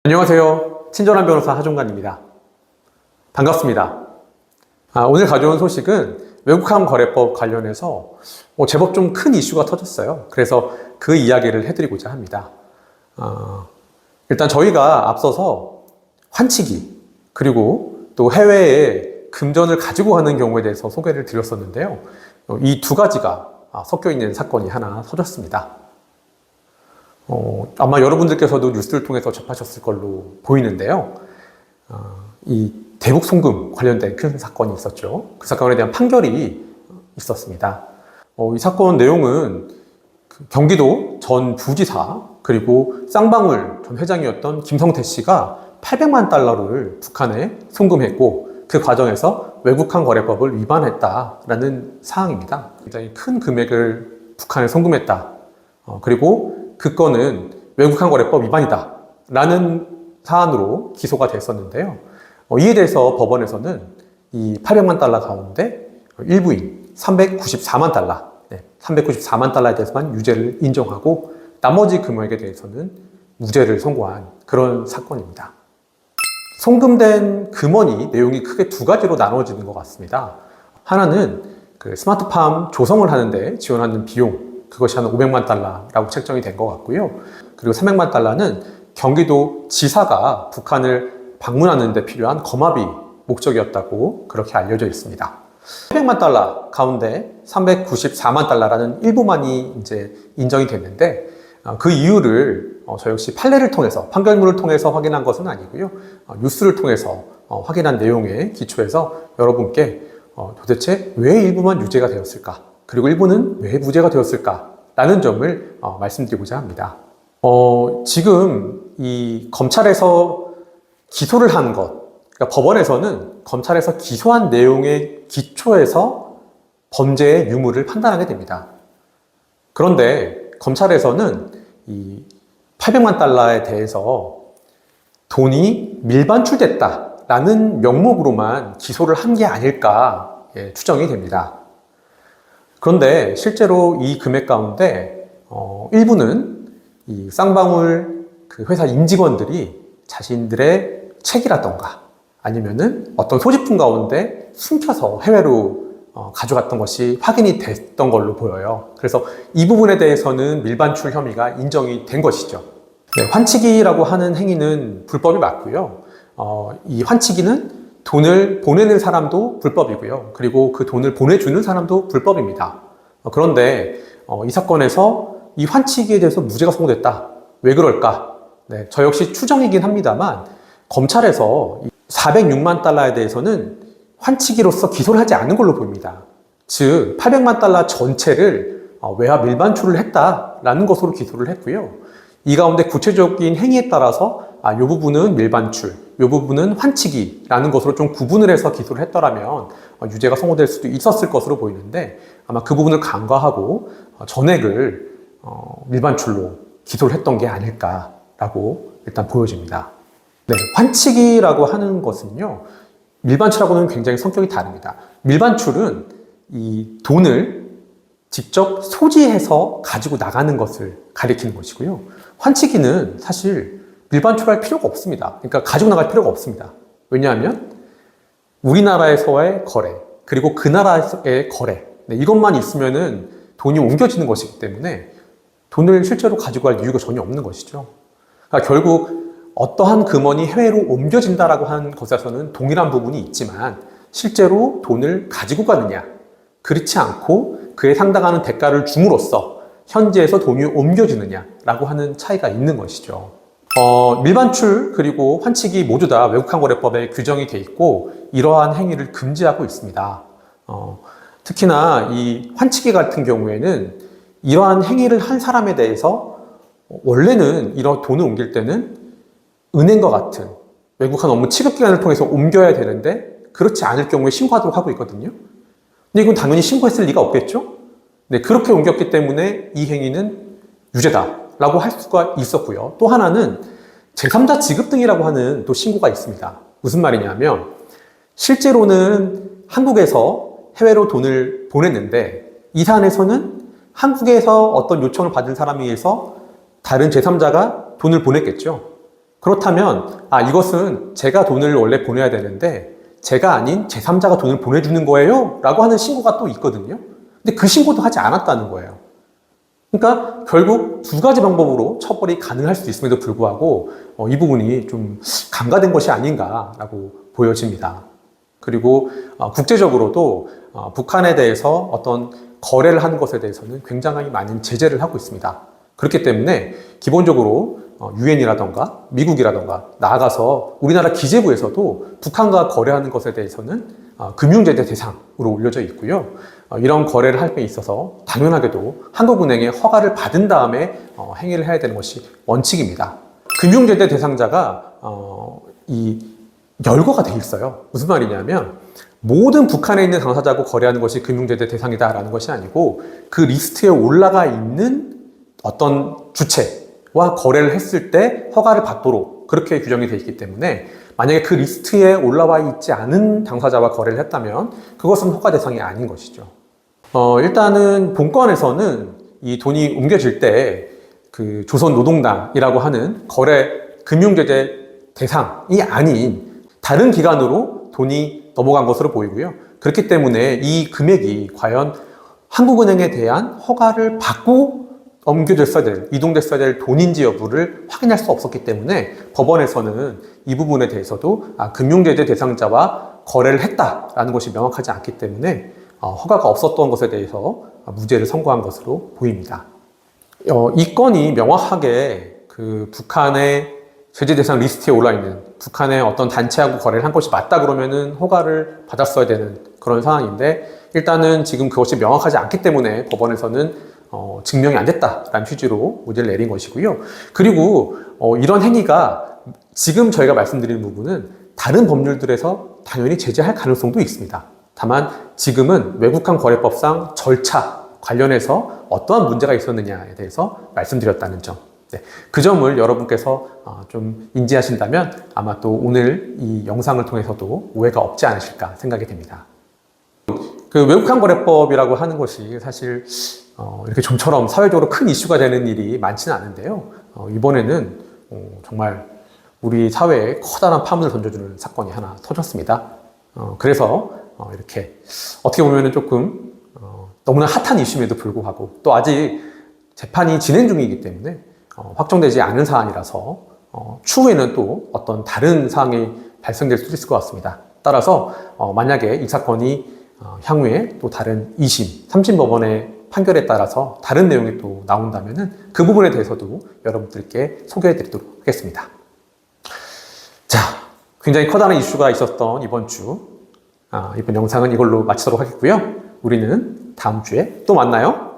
안녕하세요. 친절한 변호사 하종관입니다. 반갑습니다. 오늘 가져온 소식은 외국함 거래법 관련해서 제법 좀 큰 이슈가 터졌어요. 그래서 그 이야기를 해드리고자 합니다. 일단 저희가 앞서서 환치기 그리고 또 해외에 금전을 가지고 가는 경우에 대해서 소개를 드렸었는데요. 이 두 가지가 섞여 있는 사건이 하나 터졌습니다. 아마 여러분들께서도 뉴스를 통해서 접하셨을 걸로 보이는데요. 이 대북 송금 관련된 큰 사건이 있었죠. 그 사건에 대한 판결이 있었습니다. 이 사건 내용은 경기도 전 부지사 그리고 쌍방울 전 회장이었던 김성태 씨가 800만 달러를 북한에 송금했고 그 과정에서 외국함 거래법을 위반했다라는 사항입니다. 굉장히 큰 금액을 북한에 송금했다. 그리고 그 건은 외국함 거래법 위반이다 라는 사안으로 기소가 됐었는데요. 이에 대해서 법원에서는 이 800만 달러 가운데 일부인 394만 달러, 394만 달러에 대해서만 유죄를 인정하고 나머지 금액에 대해서는 무죄를 선고한 그런 사건입니다. 송금된 금원이 내용이 크게 두 가지로 나눠지는 것 같습니다. 하나는 그 스마트팜 조성을 하는데 지원하는 비용, 그것이 한 500만 달러라고 책정이 된 것 같고요. 그리고 300만 달러는 경기도 지사가 북한을 방문하는 데 필요한 거마비 목적이었다고 그렇게 알려져 있습니다. 800만 달러 가운데 394만 달러라는 일부만이 이제 인정이 됐는데 그 이유를 저 역시 판례를 통해서, 판결문을 통해서 확인한 것은 아니고요. 뉴스를 통해서 확인한 내용에 기초해서 여러분께 도대체 왜 일부만 유죄가 되었을까? 그리고 일부는 왜 무죄가 되었을까라는 점을 말씀드리고자 합니다. 지금 이 검찰에서 기소를 한 것, 그러니까 법원에서는 검찰에서 기소한 내용에 기초해서 범죄의 유무를 판단하게 됩니다. 그런데 검찰에서는 이 800만 달러에 대해서 돈이 밀반출됐다라는 명목으로만 기소를 한 게 아닐까 추정이 됩니다. 그런데 실제로 이 금액 가운데 일부는 이 쌍방울 그 회사 임직원들이 자신들의 책이라던가 아니면은 어떤 소지품 가운데 숨겨서 해외로 가져갔던 것이 확인이 됐던 걸로 보여요. 그래서 이 부분에 대해서는 밀반출 혐의가 인정이 된 것이죠. 환치기라고 하는 행위는 불법이 맞고요. 이 환치기는 돈을 보내는 사람도 불법이고요. 그리고 그 돈을 보내주는 사람도 불법입니다. 그런데 이 사건에서 이 환치기에 대해서 무죄가 선고됐다. 왜 그럴까? 저 역시 추정이긴 합니다만 검찰에서 406만 달러에 대해서는 환치기로서 기소를 하지 않은 걸로 보입니다. 즉 800만 달러 전체를 외화 밀반출을 했다라는 것으로 기소를 했고요. 이 가운데 구체적인 행위에 따라서 이 부분은 밀반출, 이 부분은 환치기라는 것으로 좀 구분을 해서 기소를 했더라면 유죄가 선고될 수도 있었을 것으로 보이는데 아마 그 부분을 간과하고 전액을 밀반출로 기소를 했던 게 아닐까라고 일단 보여집니다. 환치기라고 하는 것은요, 밀반출하고는 굉장히 성격이 다릅니다. 밀반출은 이 돈을 직접 소지해서 가지고 나가는 것을 가리키는 것이고요. 환치기는 사실 밀반출할 필요가 없습니다. 그러니까 가지고 나갈 필요가 없습니다. 왜냐하면 우리나라에서의 거래, 그리고 그 나라의 거래, 이것만 있으면은 돈이 옮겨지는 것이기 때문에 돈을 실제로 가지고 갈 이유가 전혀 없는 것이죠. 그러니까 결국 어떠한 금원이 해외로 옮겨진다라고 하는 것에서는 동일한 부분이 있지만 실제로 돈을 가지고 가느냐, 그렇지 않고 그에 상당한 대가를 줌으로써 현지에서 돈이 옮겨지느냐라고 하는 차이가 있는 것이죠. 밀반출 그리고 환치기 모두 다 외국함 거래법에 규정이 돼 있고 이러한 행위를 금지하고 있습니다. 특히나 이 환치기 같은 경우에는 이러한 행위를 한 사람에 대해서 원래는 이런 돈을 옮길 때는 은행과 같은 외국한 업무 취급기관을 통해서 옮겨야 되는데 그렇지 않을 경우에 신고하도록 하고 있거든요. 근데 이건 당연히 신고했을 리가 없겠죠? 그렇게 옮겼기 때문에 이 행위는 유죄다라고 할 수가 있었고요. 또 하나는 제3자 지급 등이라고 하는 또 신고가 있습니다. 무슨 말이냐면 실제로는 한국에서 해외로 돈을 보냈는데 이 사안에서는 한국에서 어떤 요청을 받은 사람에 의해서 다른 제3자가 돈을 보냈겠죠. 그렇다면 이것은 제가 돈을 원래 보내야 되는데 제가 아닌 제3자가 돈을 보내주는 거예요? 라고 하는 신고가 또 있거든요. 근데 그 신고도 하지 않았다는 거예요. 그러니까 결국 두 가지 방법으로 처벌이 가능할 수 있음에도 불구하고 이 부분이 좀 간과된 것이 아닌가라고 보여집니다. 그리고 국제적으로도 북한에 대해서 어떤 거래를 하는 것에 대해서는 굉장히 많은 제재를 하고 있습니다. 그렇기 때문에 기본적으로 유엔이라던가 미국이라던가 나아가서 우리나라 기재부에서도 북한과 거래하는 것에 대해서는 금융제재 대상으로 올려져 있고요. 이런 거래를 할 때 있어서 당연하게도 한국은행의 허가를 받은 다음에 행위를 해야 되는 것이 원칙입니다. 금융제재 대상자가 열거가 돼 있어요. 무슨 말이냐면 모든 북한에 있는 당사자하고 거래하는 것이 금융제재 대상이다라는 것이 아니고 그 리스트에 올라가 있는 어떤 주체와 거래를 했을 때 허가를 받도록 그렇게 규정이 되어 있기 때문에 만약에 그 리스트에 올라와 있지 않은 당사자와 거래를 했다면 그것은 허가 대상이 아닌 것이죠. 일단은 본건에서는 이 돈이 옮겨질 때 그 조선노동당이라고 하는 거래 금융제재 대상이 아닌 다른 기관으로 돈이 넘어간 것으로 보이고요. 그렇기 때문에 이 금액이 과연 한국은행에 대한 허가를 받고 옮겨졌어야 될, 이동됐어야 될 돈인지 여부를 확인할 수 없었기 때문에 법원에서는 이 부분에 대해서도 금융제재 대상자와 거래를 했다라는 것이 명확하지 않기 때문에 허가가 없었던 것에 대해서 무죄를 선고한 것으로 보입니다. 이 건이 명확하게 그 북한의 제재 대상 리스트에 올라있는 북한의 어떤 단체하고 거래를 한 것이 맞다 그러면은 허가를 받았어야 되는 그런 상황인데 일단은 지금 그것이 명확하지 않기 때문에 법원에서는 증명이 안 됐다라는 취지로 무죄를 내린 것이고요. 그리고 이런 행위가 지금 저희가 말씀드리는 부분은 다른 법률들에서 당연히 제재할 가능성도 있습니다. 다만 지금은 외국환 거래법상 절차 관련해서 어떠한 문제가 있었느냐에 대해서 말씀드렸다는 점. 네, 그 점을 여러분께서 좀 인지하신다면 아마 또 오늘 이 영상을 통해서도 오해가 없지 않으실까 생각이 됩니다. 그 외국환 거래법이라고 하는 것이 사실 이렇게 좀처럼 사회적으로 큰 이슈가 되는 일이 많지는 않은데요. 이번에는 정말 우리 사회에 커다란 파문을 던져주는 사건이 하나 터졌습니다. 그래서 이렇게 어떻게 보면 조금 너무나 핫한 이슈임에도 불구하고 또 아직 재판이 진행 중이기 때문에 확정되지 않은 사안이라서 추후에는 또 어떤 다른 사항이 발생될 수도 있을 것 같습니다. 따라서 만약에 이 사건이 향후에 또 다른 2심, 3심 법원의 판결에 따라서 다른 내용이 또 나온다면은 그 부분에 대해서도 여러분들께 소개해 드리도록 하겠습니다. 자, 굉장히 커다란 이슈가 있었던 이번 주, 이번 영상은 이걸로 마치도록 하겠고요. 우리는 다음 주에 또 만나요.